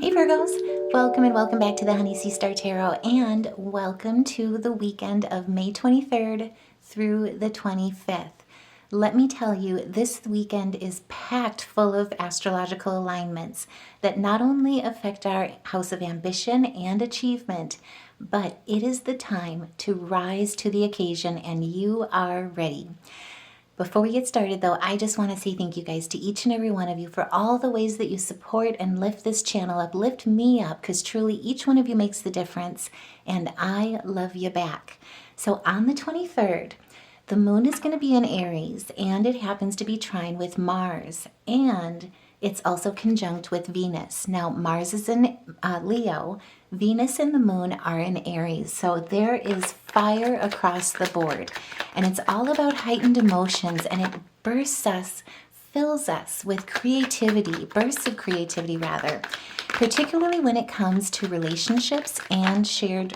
Hey Virgos, welcome and welcome back to the Honey Sea Star Tarot, and welcome to the weekend of May 23rd through the 25th. Let me tell you, this weekend is packed full of astrological alignments that not only affect our house of ambition and achievement, but it is the time to rise to the occasion, and you are ready. Before we get started though, I just want to say thank you guys to each and every one of you for all the ways that you support and lift this channel up, lift me up, because truly each one of you makes the difference, and I love you back. So on the 23rd, the moon is going to be in Aries, and it happens to be trine with Mars, and it's also conjunct with Venus. Now, Mars is in Leo, Venus and the moon are in Aries, so there is fire across the board, and it's all about heightened emotions, and it fills us with creativity, bursts of creativity rather, particularly when it comes to relationships and shared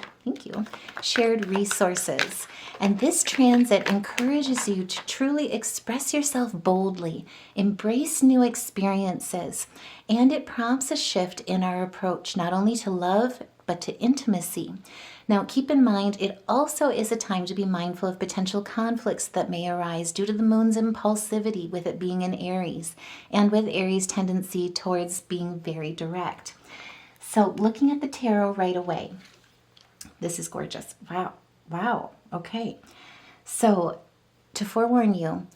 resources. And this transit encourages you to truly express yourself boldly, embrace new experiences, and it prompts a shift in our approach, not only to love, but to intimacy. Now, keep in mind, it also is a time to be mindful of potential conflicts that may arise due to the moon's impulsivity with it being in Aries, and with Aries' tendency towards being very direct. So, looking at the tarot right away, this is gorgeous. Wow. Okay. So, to forewarn you,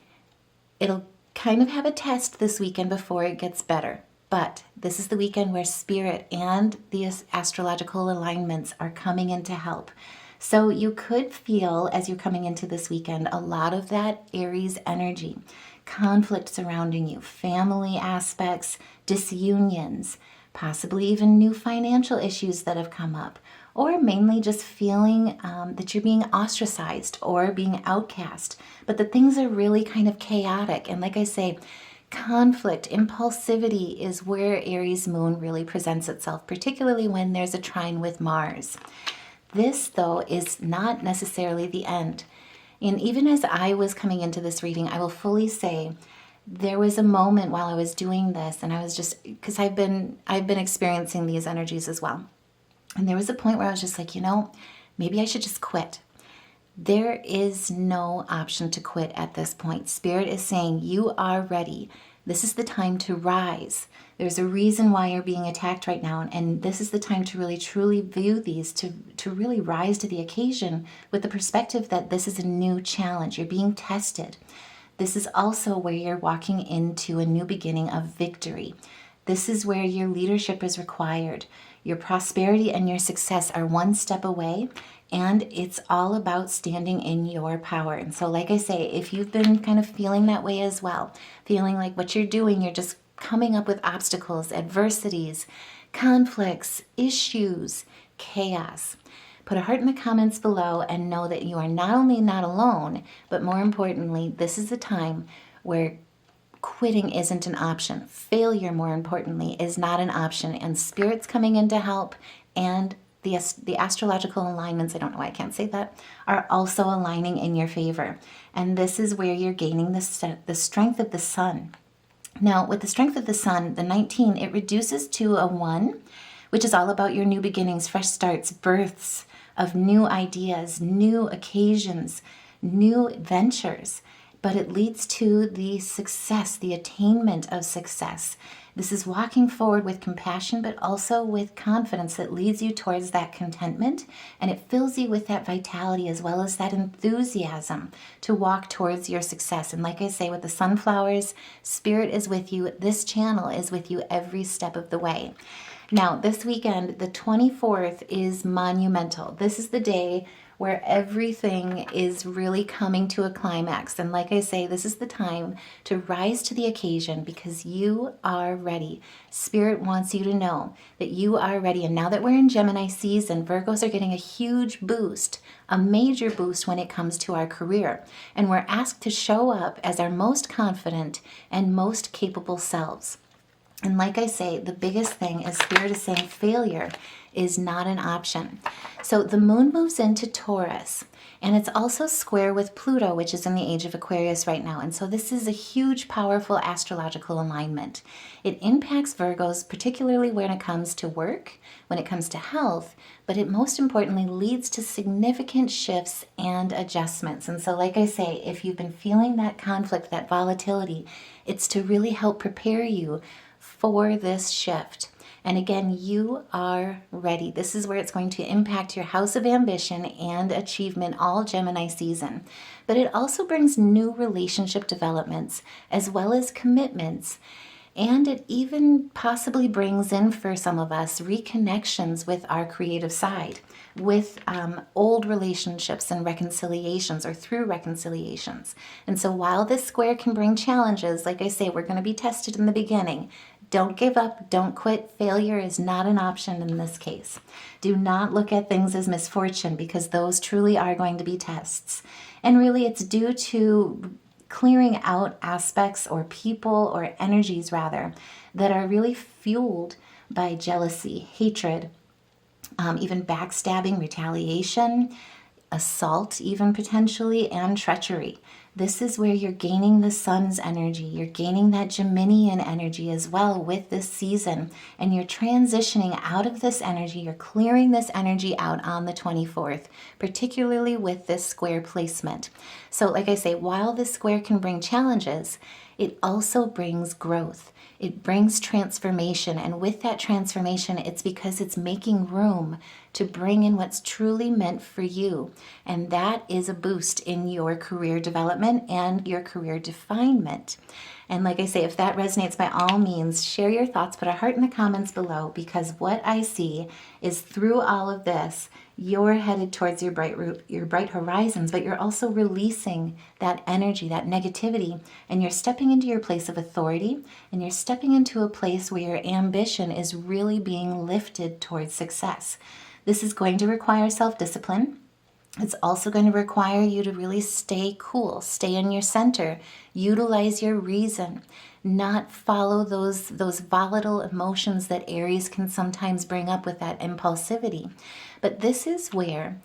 it'll kind of have a test this weekend before it gets better. But this is the weekend where spirit and the astrological alignments are coming in to help. So you could feel, as you're coming into this weekend, a lot of that Aries energy, conflict surrounding you, family aspects, disunions, possibly even new financial issues that have come up, or mainly just feeling that you're being ostracized or being outcast. But the things are really kind of chaotic. And like I say, conflict, impulsivity is where Aries moon really presents itself, particularly when there's a trine with Mars. This, though, is not necessarily the end. And even as I was coming into this reading, I will fully say there was a moment while I was doing this, and I was just, because I've been experiencing these energies as well. And there was a point where I was just like, maybe I should just quit. There is no option to quit at this point. Spirit is saying you are ready. This is the time to rise. There's a reason why you're being attacked right now. And this is the time to really truly view these, to really rise to the occasion with the perspective that this is a new challenge. You're being tested. This is also where you're walking into a new beginning of victory. This is where your leadership is required. Your prosperity and your success are one step away, and it's all about standing in your power. And so, like I say, if you've been kind of feeling that way as well, feeling like what you're doing, you're just coming up with obstacles, adversities, conflicts, issues, chaos, put a heart in the comments below and know that you are not only not alone, but more importantly, this is a time where quitting isn't an option. Failure, more importantly, is not an option, and Spirit's coming in to help, and the astrological alignments, I don't know why I can't say that, are also aligning in your favor. And this is where you're gaining the strength of the sun. Now, with the strength of the sun, the 19, it reduces to a 1, which is all about your new beginnings, fresh starts, births of new ideas, new occasions, new ventures. But it leads to the success, the attainment of success. This is walking forward with compassion, but also with confidence that leads you towards that contentment, and it fills you with that vitality as well as that enthusiasm to walk towards your success. And like I say, with the sunflowers, Spirit is with you. This channel is with you every step of the way. Now, this weekend, the 24th, is monumental. This is the day where everything is really coming to a climax. And like I say, this is the time to rise to the occasion because you are ready. Spirit wants you to know that you are ready. And now that we're in Gemini season, Virgos are getting a huge boost, a major boost when it comes to our career. And we're asked to show up as our most confident and most capable selves. And like I say, the biggest thing is Spirit is saying failure is not an option. So the moon moves into Taurus, and it's also square with Pluto, which is in the age of Aquarius right now. And so this is a huge, powerful astrological alignment. It impacts Virgos, particularly when it comes to work, when it comes to health, but it most importantly leads to significant shifts and adjustments. And so like I say, if you've been feeling that conflict, that volatility, it's to really help prepare you for this shift. And again, you are ready. This is where it's going to impact your house of ambition and achievement all Gemini season. But it also brings new relationship developments as well as commitments. And it even possibly brings in, for some of us, reconnections with our creative side, with old relationships and reconciliations, or through reconciliations. And so while this square can bring challenges, like I say, we're going to be tested in the beginning. Don't give up. Don't quit. Failure is not an option in this case. Do not look at things as misfortune, because those truly are going to be tests. And really, it's due to clearing out aspects or people or energies, rather, that are really fueled by jealousy, hatred, even backstabbing, retaliation, assault, even potentially, and treachery. This is where you're gaining the sun's energy. You're gaining that Geminian energy as well with this season. And you're transitioning out of this energy. You're clearing this energy out on the 24th, particularly with this square placement. So like I say, while this square can bring challenges, it also brings growth. It brings transformation. And with that transformation, it's because it's making room to bring in what's truly meant for you. And that is a boost in your career development and your career definement. And like I say, if that resonates, by all means, share your thoughts, put a heart in the comments below, because what I see is through all of this, you're headed towards your bright horizons, but you're also releasing that energy, that negativity, and you're stepping into your place of authority, and you're stepping into a place where your ambition is really being lifted towards success. This is going to require self-discipline. It's also going to require you to really stay cool, stay in your center, utilize your reason, not follow those volatile emotions that Aries can sometimes bring up with that impulsivity. But this is where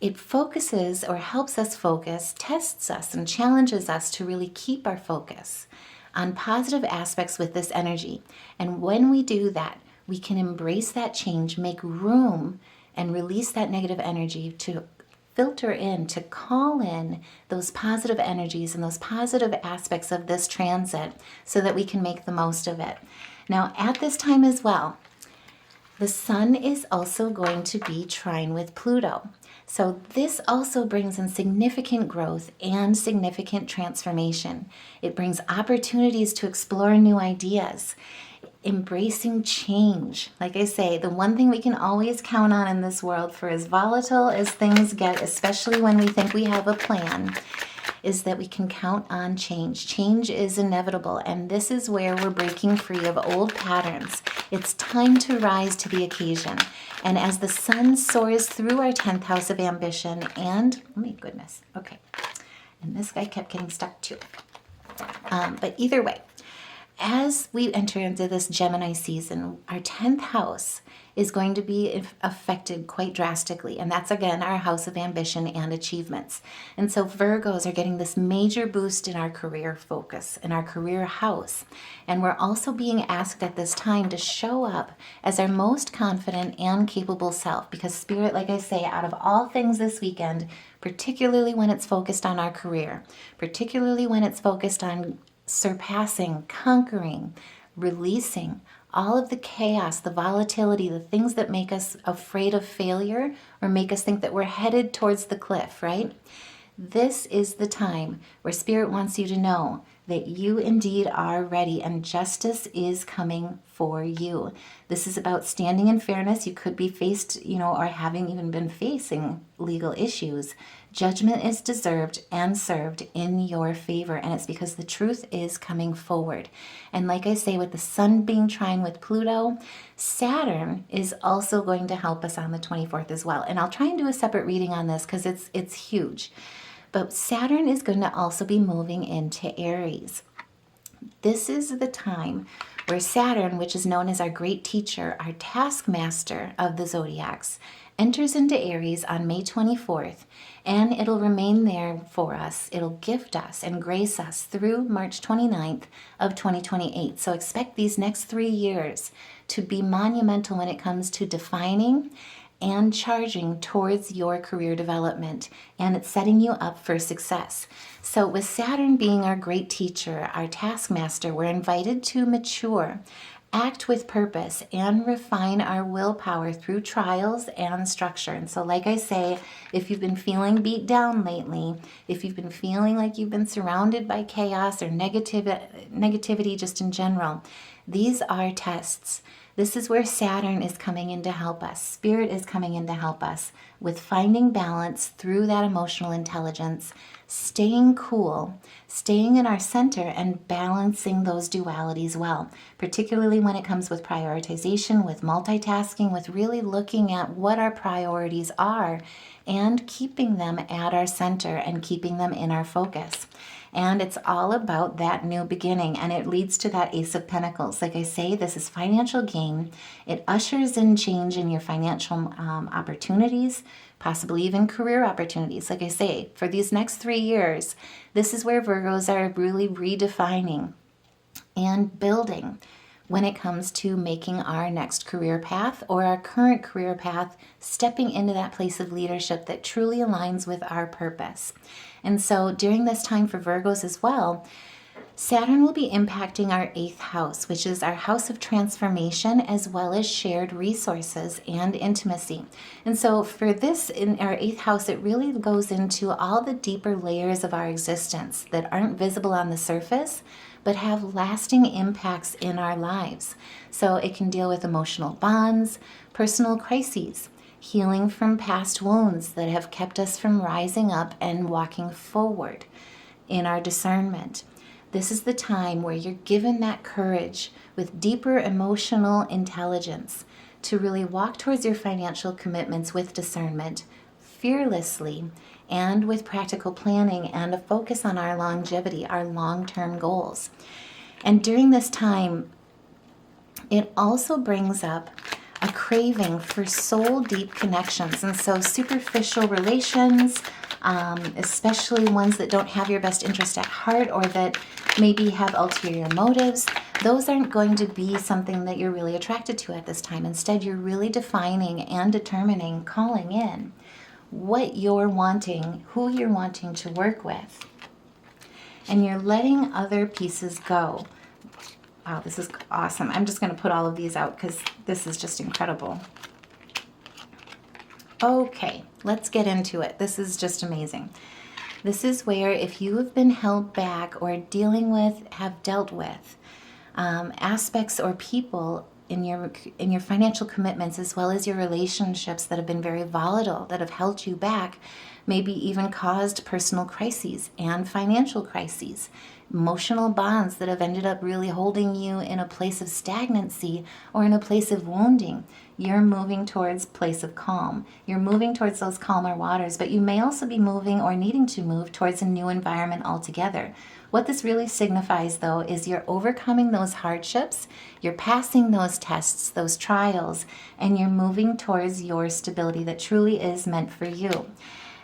it focuses, or helps us focus, tests us and challenges us to really keep our focus on positive aspects with this energy. And when we do that, we can embrace that change, make room, and release that negative energy to filter in, to call in those positive energies and those positive aspects of this transit so that we can make the most of it. Now, at this time as well, the sun is also going to be trine with Pluto. So this also brings in significant growth and significant transformation. It brings opportunities to explore new ideas, embracing change. Like I say, the one thing we can always count on in this world, for as volatile as things get, especially when we think we have a plan, is that we can count on change. Change is inevitable, and this is where we're breaking free of old patterns. It's time to rise to the occasion. And as the sun soars through our 10th house of ambition, and, oh my goodness, okay, and this guy kept getting stuck too. But either way, as we enter into this Gemini season, our 10th house is going to be affected quite drastically. And that's, again, our house of ambition and achievements. And so Virgos are getting this major boost in our career focus, in our career house. And we're also being asked at this time to show up as our most confident and capable self. Because Spirit, like I say, out of all things this weekend, particularly when it's focused on our career, particularly when it's focused on surpassing, conquering, releasing all of the chaos, the volatility, the things that make us afraid of failure or make us think that we're headed towards the cliff, right? This is the time where Spirit wants you to know that you indeed are ready and justice is coming for you. This is about standing in fairness. You could be faced, or having even been facing legal issues. Judgment is deserved and served in your favor, and it's because the truth is coming forward. And like I say, with the sun being trine with Pluto, Saturn is also going to help us on the 24th as well. And I'll try and do a separate reading on this because it's huge. But Saturn is going to also be moving into Aries. This is the time where Saturn, which is known as our great teacher, our taskmaster of the zodiacs, enters into Aries on May 24th, and it'll remain there for us. It'll gift us and grace us through March 29th of 2028. So expect these next 3 years to be monumental when it comes to defining and charging towards your career development, and it's setting you up for success. So with Saturn being our great teacher, our taskmaster, we're invited to mature, act with purpose, and refine our willpower through trials and structure. And so like I say, if you've been feeling beat down lately, if you've been feeling like you've been surrounded by chaos or negativity just in general, these are tests. This is where Saturn is coming in to help us. Spirit is coming in to help us with finding balance through that emotional intelligence, staying cool, staying in our center, and balancing those dualities well, particularly when it comes with prioritization, with multitasking, with really looking at what our priorities are and keeping them at our center and keeping them in our focus. And it's all about that new beginning, and it leads to that Ace of Pentacles. Like I say, this is financial gain. It ushers in change in your financial opportunities, possibly even career opportunities. Like I say, for these next 3 years, this is where Virgos are really redefining and building when it comes to making our next career path or our current career path, stepping into that place of leadership that truly aligns with our purpose. And so during this time for Virgos as well, Saturn will be impacting our 8th house, which is our house of transformation, as well as shared resources and intimacy. And so for this, in our 8th house, it really goes into all the deeper layers of our existence that aren't visible on the surface, but have lasting impacts in our lives. So it can deal with emotional bonds, personal crises, healing from past wounds that have kept us from rising up and walking forward in our discernment. This is the time where you're given that courage with deeper emotional intelligence to really walk towards your financial commitments with discernment, fearlessly, and with practical planning and a focus on our longevity, our long-term goals. And during this time, it also brings up a craving for soul-deep connections. And so superficial relations, especially ones that don't have your best interest at heart or that maybe have ulterior motives, those aren't going to be something that you're really attracted to at this time. Instead, you're really defining and determining, calling in what you're wanting, who you're wanting to work with. And you're letting other pieces go. Wow, this is awesome. I'm just going to put all of these out because this is just incredible. Okay, let's get into it. This is just amazing. This is where if you have been held back or dealing with, have dealt with aspects or people in your financial commitments, as well as your relationships that have been very volatile, that have held you back, maybe even caused personal crises and financial crises, emotional bonds that have ended up really holding you in a place of stagnancy or in a place of wounding. You're moving towards a place of calm. You're moving towards those calmer waters, but you may also be moving or needing to move towards a new environment altogether. What this really signifies, though, is you're overcoming those hardships, you're passing those tests, those trials, and you're moving towards your stability that truly is meant for you.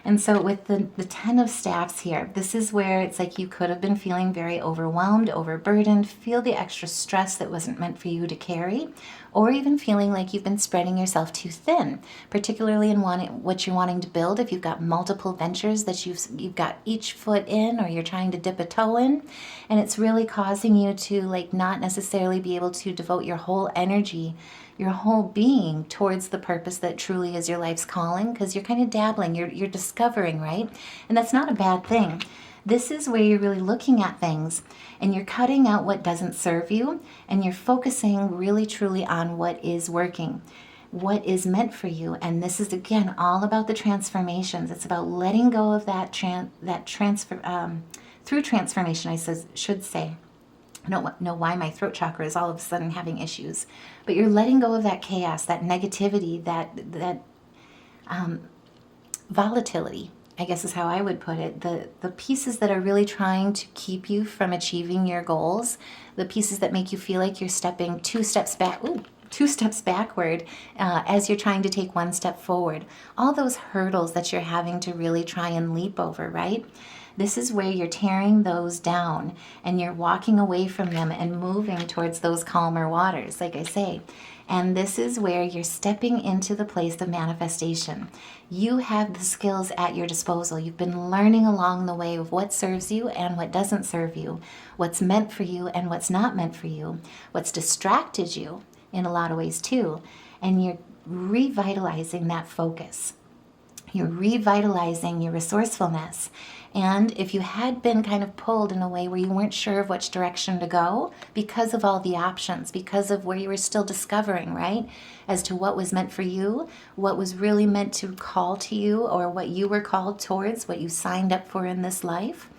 And so with the 10 of staffs here, this is where it's like you could have been feeling very overwhelmed, overburdened, feel the extra stress that wasn't meant for you to carry, or even feeling like you've been spreading yourself too thin, particularly in what you're wanting to build. If you've got multiple ventures that you've got each foot in, or you're trying to dip a toe in, and it's really causing you to like not necessarily be able to devote your whole energy, your whole being towards the purpose that truly is your life's calling, because you're kind of dabbling, you're discovering, right? And that's not a bad thing. This is where you're really looking at things and you're cutting out what doesn't serve you, and you're focusing really truly on what is working, what is meant for you. And this is, again, all about the transformations. It's about letting go of through transformation, I should say. I don't know why my throat chakra is all of a sudden having issues, but you're letting go of that chaos, that negativity, that volatility, I guess is how I would put it, the pieces that are really trying to keep you from achieving your goals, the pieces that make you feel like you're stepping two steps backward as you're trying to take one step forward. All those hurdles that you're having to really try and leap over, right? This is where you're tearing those down and you're walking away from them and moving towards those calmer waters, like I say. And this is where you're stepping into the place of manifestation. You have the skills at your disposal. You've been learning along the way of what serves you and what doesn't serve you, what's meant for you and what's not meant for you, what's distracted you in a lot of ways too. And you're revitalizing that focus. You're revitalizing your resourcefulness. And if you had been kind of pulled in a way where you weren't sure of which direction to go because of all the options, because of where you were still discovering, right, as to what was meant for you, what was really meant to call to you, or what you were called towards, what you signed up for in this life,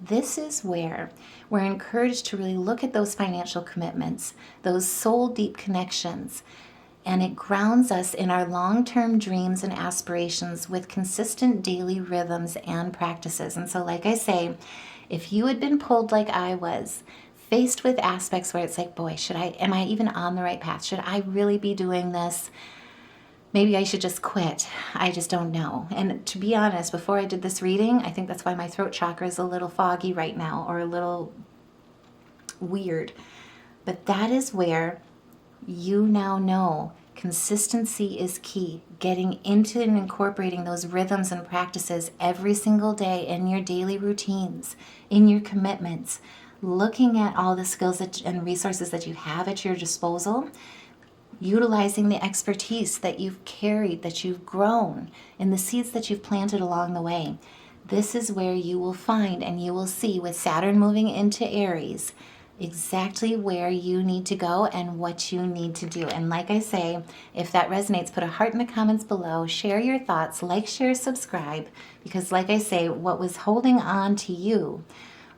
this is where we're encouraged to really look at those financial commitments, those soul deep connections, and it grounds us in our long-term dreams and aspirations with consistent daily rhythms and practices. And so, like I say, if you had been pulled like I was, faced with aspects where it's like, boy, am I even on the right path? Should I really be doing this? Maybe I should just quit. I just don't know. And to be honest, before I did this reading, I think that's why my throat chakra is a little foggy right now, or a little weird. But that is where you now know consistency is key. Getting into and incorporating those rhythms and practices every single day in your daily routines, in your commitments, looking at all the skills and resources that you have at your disposal, utilizing the expertise that you've carried, that you've grown, and the seeds that you've planted along the way. This is where you will find and you will see, with Saturn moving into Aries, exactly where you need to go and what you need to do. And like I say, if that resonates, put a heart in the comments below, share your thoughts, like, share, subscribe, because like I say, what was holding on to you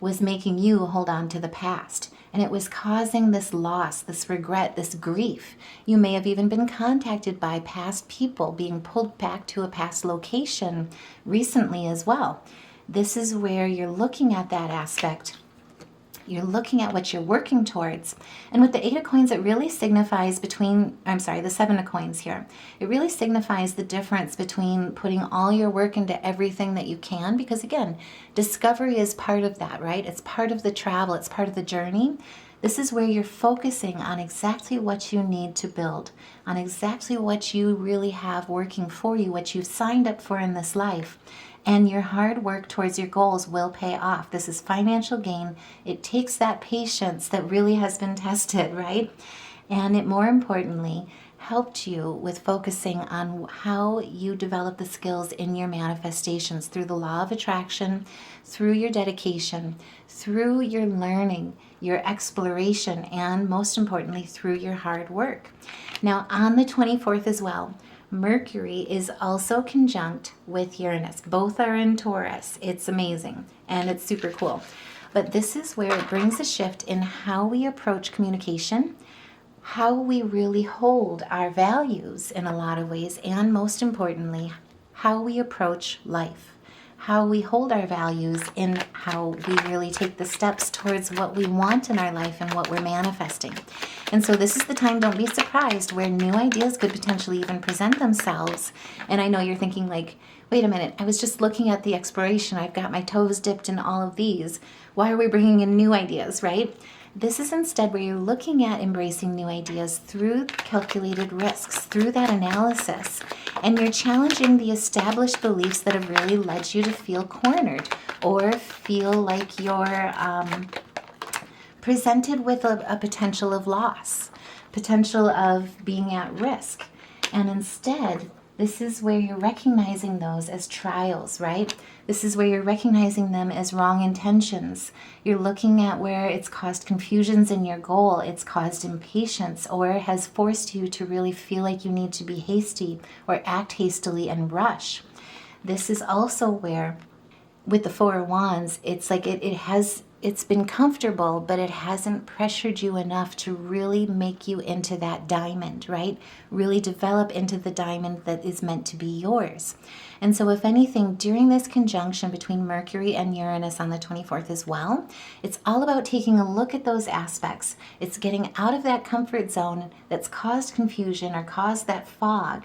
was making you hold on to the past. And it was causing this loss, this regret, this grief. You may have even been contacted by past people, being pulled back to a past location recently as well. This is where you're looking at that aspect. You're looking at what you're working towards. And with the 8 of coins, it really signifies the 7 of coins here. It really signifies the difference between putting all your work into everything that you can, because again, discovery is part of that, right? It's part of the travel, it's part of the journey. This is where you're focusing on exactly what you need to build, on exactly what you really have working for you, what you've signed up for in this life. And your hard work towards your goals will pay off. This is financial gain. It takes that patience that really has been tested, right? And it, more importantly, helped you with focusing on how you develop the skills in your manifestations through the law of attraction, through your dedication, through your learning, your exploration, and most importantly, through your hard work. Now, on the 24th as well, Mercury is also conjunct with Uranus. Both are in Taurus. It's amazing and it's super cool. But this is where it brings a shift in how we approach communication, how we really hold our values in a lot of ways, and most importantly, how we approach life. How we hold our values in how we really take the steps towards what we want in our life and what we're manifesting. And so this is the time, don't be surprised, where new ideas could potentially even present themselves. And I know you're thinking like, wait a minute, I was just looking at the exploration. I've got my toes dipped in all of these. Why are we bringing in new ideas, right? This is instead where you're looking at embracing new ideas through calculated risks, through that analysis, and you're challenging the established beliefs that have really led you to feel cornered or feel like you're presented with a potential of loss, potential of being at risk. And instead, this is where you're recognizing those as trials, right? This is where you're recognizing them as wrong intentions. You're looking at where it's caused confusions in your goal, it's caused impatience, or it has forced you to really feel like you need to be hasty or act hastily and rush. This is also where, with the Four of Wands, it's like it has it's been comfortable, but it hasn't pressured you enough to really make you into that diamond, right? Really develop into the diamond that is meant to be yours. And so if anything, during this conjunction between Mercury and Uranus on the 24th as well, it's all about taking a look at those aspects. It's getting out of that comfort zone that's caused confusion or caused that fog,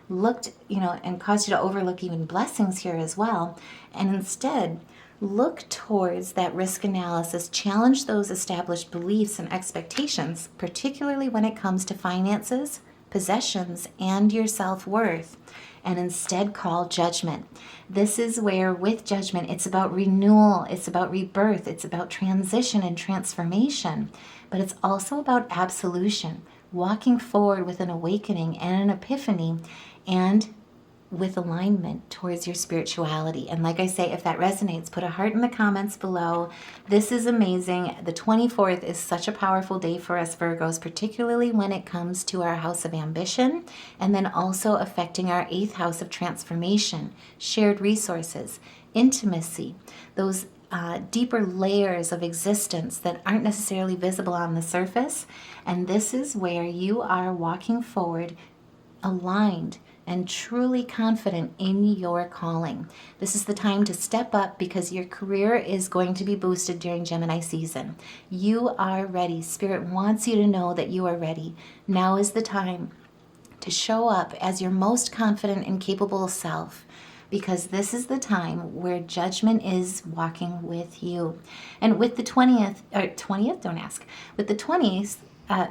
and caused you to overlook even blessings here as well. And instead, look towards that risk analysis, challenge those established beliefs and expectations, particularly when it comes to finances, possessions, and your self-worth, and instead call judgment. This is where, with judgment, it's about renewal, it's about rebirth, it's about transition and transformation, but it's also about absolution, walking forward with an awakening and an epiphany, and with alignment towards your spirituality. And like I say, if that resonates, put a heart in the comments below. This is amazing. The 24th is such a powerful day for us Virgos, particularly when it comes to our house of ambition, and then also affecting our 8th house of transformation, shared resources, intimacy, those deeper layers of existence that aren't necessarily visible on the surface. And this is where you are walking forward aligned and truly confident in your calling. This is the time to step up because your career is going to be boosted during Gemini season. You are ready. Spirit wants you to know that you are ready. Now is the time to show up as your most confident and capable self, because this is the time where judgment is walking with you. And with the 20th, don't ask, with the 20th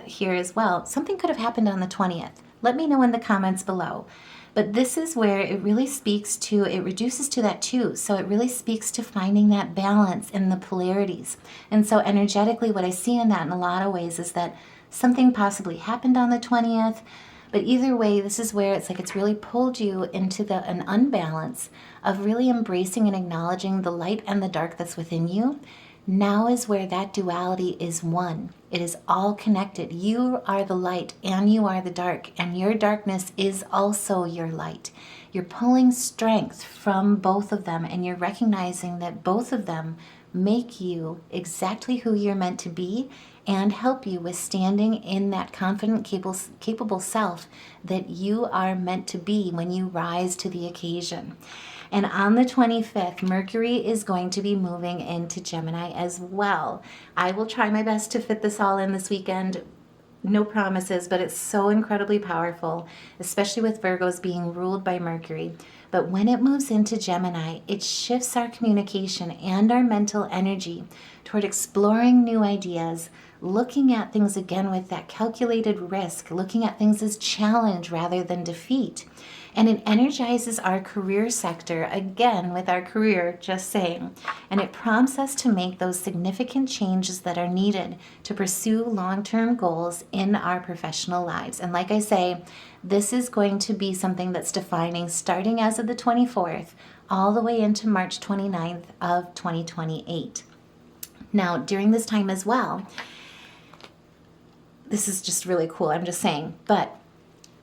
here as well, something could have happened on the 20th. Let me know in the comments below. But this is where it really speaks to, it reduces to that too. So it really speaks to finding that balance in the polarities. And so energetically, what I see in that in a lot of ways is that something possibly happened on the 20th. But either way, this is where it's like it's really pulled you into an unbalance of really embracing and acknowledging the light and the dark that's within you. Now is where that duality is one. It is all connected. You are the light and you are the dark, and your darkness is also your light. You're pulling strength from both of them, and you're recognizing that both of them make you exactly who you're meant to be and help you with standing in that confident, capable self that you are meant to be when you rise to the occasion. And on the 25th, Mercury is going to be moving into Gemini as well. I will try my best to fit this all in this weekend. No promises, but it's so incredibly powerful, especially with Virgos being ruled by Mercury. But when it moves into Gemini, it shifts our communication and our mental energy toward exploring new ideas, looking at things again with that calculated risk, looking at things as challenge rather than defeat. And it energizes our career sector, again with our career, just saying. And it prompts us to make those significant changes that are needed to pursue long-term goals in our professional lives. And like I say, this is going to be something that's defining starting as of the 24th all the way into March 29th of 2028. Now, during this time as well, this is just really cool, I'm just saying, but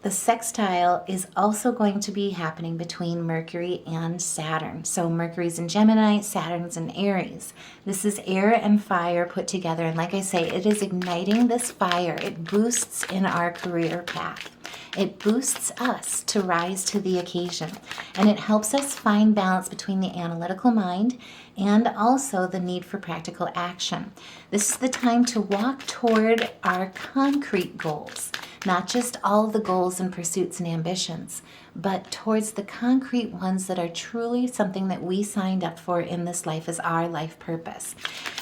the sextile is also going to be happening between Mercury and Saturn. So Mercury's in Gemini, Saturn's in Aries. This is air and fire put together. And like I say, it is igniting this fire. It boosts in our career path. It boosts us to rise to the occasion. And it helps us find balance between the analytical mind and also the need for practical action. This is the time to walk toward our concrete goals. Not just all the goals and pursuits and ambitions, but towards the concrete ones that are truly something that we signed up for in this life as our life purpose.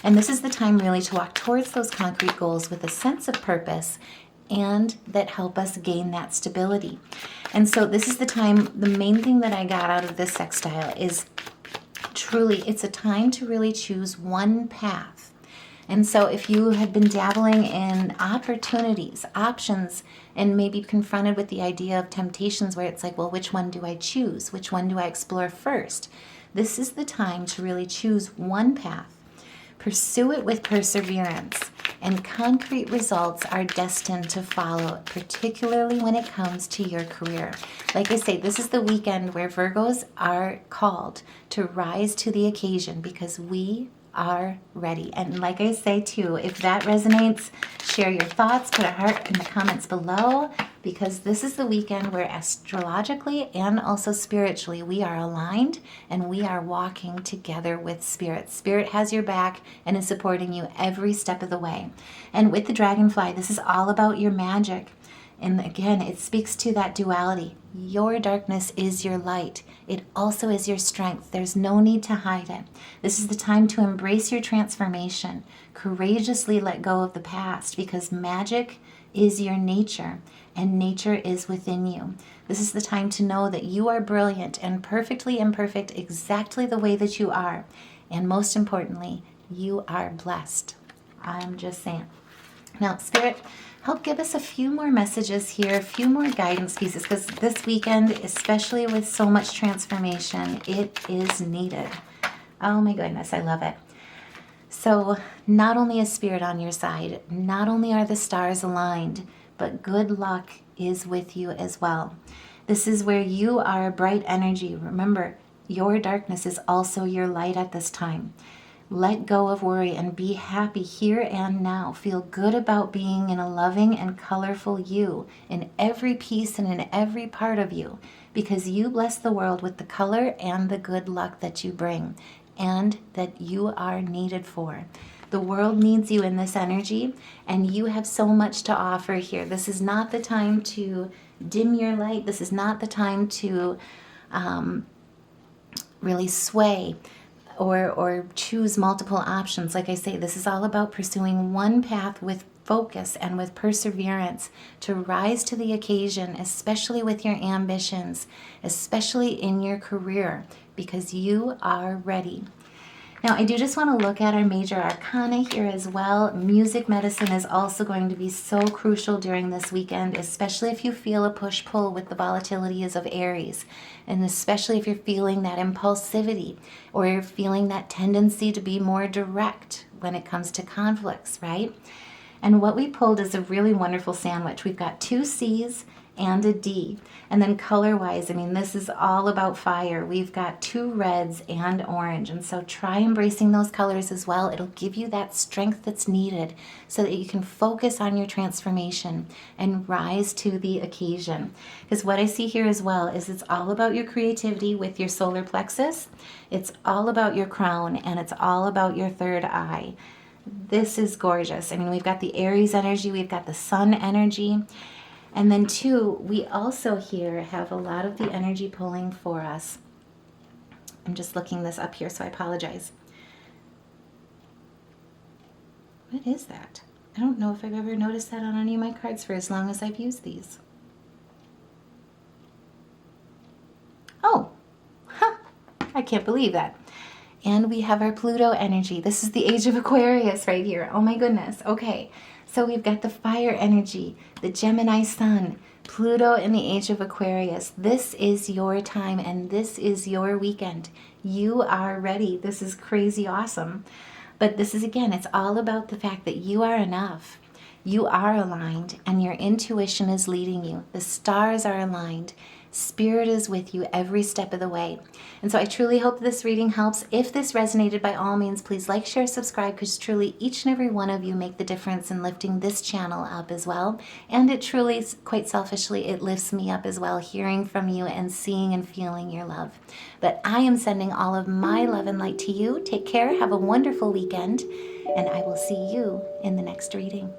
And this is the time really to walk towards those concrete goals with a sense of purpose and that help us gain that stability. And so this is the time, the main thing that I got out of this sextile is truly, it's a time to really choose one path. And so if you have been dabbling in opportunities, options, and maybe confronted with the idea of temptations where it's like, well, which one do I choose? Which one do I explore first? This is the time to really choose one path. Pursue it with perseverance, and concrete results are destined to follow, particularly when it comes to your career. Like I say, this is the weekend where Virgos are called to rise to the occasion because we are ready. And like I say too, if that resonates, share your thoughts, put a heart in the comments below, because this is the weekend where astrologically and also spiritually we are aligned and we are walking together with Spirit. Spirit has your back and is supporting you every step of the way. And with the dragonfly, this is all about your magic. And again, it speaks to that duality. Your darkness is your light. It also is your strength. There's no need to hide it. This is the time to embrace your transformation. Courageously let go of the past, because magic is your nature and nature is within you. This is the time to know that you are brilliant and perfectly imperfect exactly the way that you are. And most importantly, you are blessed. I'm just saying. Now, Spirit, help give us a few more messages here, a few more guidance pieces, because this weekend, especially with so much transformation, it is needed. Oh my goodness, I love it. So not only is Spirit on your side, not only are the stars aligned, but good luck is with you as well. This is where you are a bright energy. Remember, your darkness is also your light at this time. Let go of worry and be happy here and now. Feel good about being in a loving and colorful you in every piece and in every part of you, because you bless the world with the color and the good luck that you bring and that you are needed for. The world needs you in this energy, and you have so much to offer here. This is not the time to dim your light. This is not the time to really sway or choose multiple options. Like I say, this is all about pursuing one path with focus and with perseverance to rise to the occasion, especially with your ambitions, especially in your career, because you are ready. Now, I do just want to look at our major arcana here as well. Music medicine is also going to be so crucial during this weekend, especially if you feel a push-pull with the volatilities of Aries, and especially if you're feeling that impulsivity or you're feeling that tendency to be more direct when it comes to conflicts, right? And what we pulled is a really wonderful sandwich. We've got 2 C's and a D. And then color-wise, I mean, this is all about fire. We've got 2 reds and orange. And so try embracing those colors as well. It'll give you that strength that's needed so that you can focus on your transformation and rise to the occasion. Because what I see here as well is it's all about your creativity with your solar plexus. It's all about your crown, and it's all about your third eye. This is gorgeous. I mean, we've got the Aries energy, we've got the Sun energy. And then 2, we also here have a lot of the energy pulling for us. I'm just looking this up here, so I apologize. What is that? I don't know if I've ever noticed that on any of my cards for as long as I've used these. Oh, I can't believe that. And we have our Pluto energy. This is the age of Aquarius right here. Oh my goodness. Okay. So we've got the fire energy, the Gemini Sun, Pluto in the age of Aquarius. This is your time and this is your weekend. You are ready. This is crazy awesome. But this is, again, it's all about the fact that you are enough. You are aligned and your intuition is leading you. The stars are aligned. Spirit is with you every step of the way. And so I truly hope this reading helps. If this resonated, by all means, please like, share, subscribe, because truly each and every one of you make the difference in lifting this channel up as well. And it truly, quite selfishly, it lifts me up as well, hearing from you and seeing and feeling your love. But I am sending all of my love and light to you. Take care, have a wonderful weekend, and I will see you in the next reading.